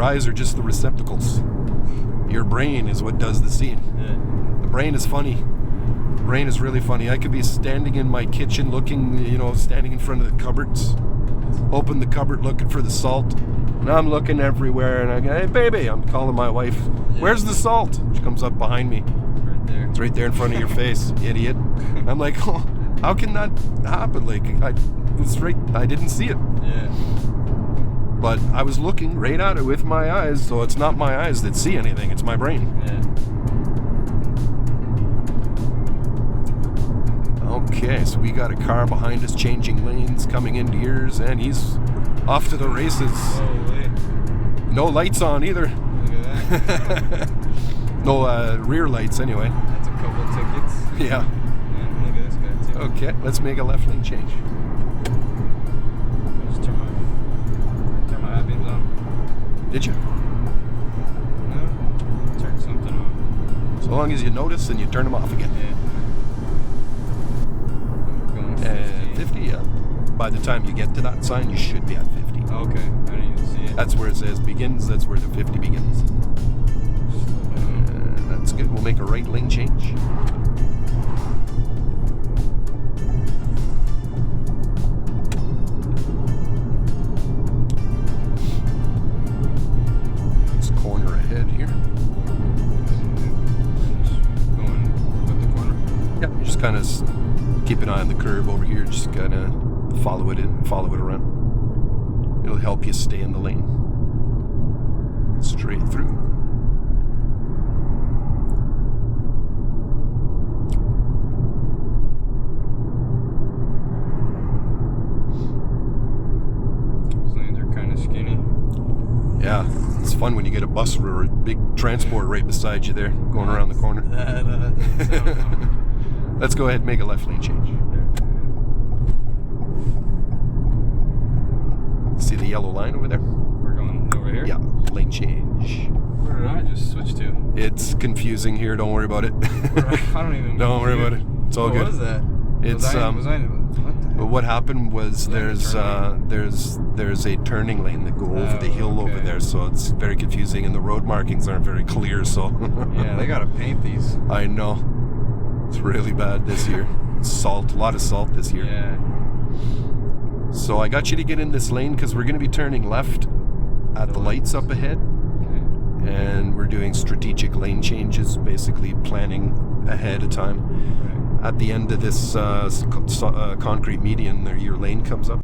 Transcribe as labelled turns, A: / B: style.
A: eyes are just the receptacles. Your brain is what does the seeing.
B: Yeah.
A: The brain is funny. The brain is really funny. I could be standing in my kitchen looking, standing in front of the cupboards, open the cupboard looking for the salt, and I'm looking everywhere, and I go, hey baby, I'm calling my wife, where's the salt? She comes up behind me.
B: Right there.
A: It's right there in front of your face, idiot. I'm like, oh, how can that happen? Like, I didn't see it.
B: Yeah.
A: But I was looking right at it with my eyes, so it's not my eyes that see anything, it's my brain.
B: Yeah.
A: Okay, so we got a car behind us changing lanes, coming into yours, and he's off to the races.
B: Oh, wait.
A: No lights on either.
B: Look at that.
A: No rear lights anyway.
B: That's a couple of tickets.
A: Yeah.
B: Yeah, look at this guy too.
A: Okay, let's make a left lane change.
B: I'll just turn my high beams on.
A: Did you?
B: No, turn something on.
A: So long as you notice and you turn them off again.
B: Yeah. I'm going 50.
A: 50, yeah. By the time you get to that sign, you should be at 50.
B: Okay, I didn't even see it.
A: That's where it says begins, that's where the 50 begins. That's good, we'll make a right lane change. Let's corner ahead here.
B: Going with the corner.
A: Yeah, just kind of keep an eye on the curve over here, just kind of follow it around. It'll help you stay in the lane. Straight through.
B: Those lanes are kind of skinny.
A: Yeah, it's fun when you get a bus or a big transport right beside you there, going around the corner.
B: That doesn't sound fun.
A: Let's go ahead and make a left lane change. See the yellow line over there?
B: We're going over here?
A: Yeah, lane change.
B: Where did I just switch to?
A: It's confusing here, don't worry about it.
B: I don't even
A: Don't worry about it. It's all
B: what
A: good.
B: What was that?
A: It's
B: what the heck?
A: what happened was
B: Is that
A: there's a turning lane that go over the hill over there, so it's very confusing and the road markings aren't very clear, so
B: Yeah, they gotta paint these.
A: I know. It's really bad this year. Salt, a lot of salt this year.
B: Yeah.
A: So I got you to get in this lane because we're going to be turning left at the lights up ahead.
B: Okay.
A: And we're doing strategic lane changes, basically planning ahead of time.
B: Right.
A: At the end of this concrete median, there your lane comes up.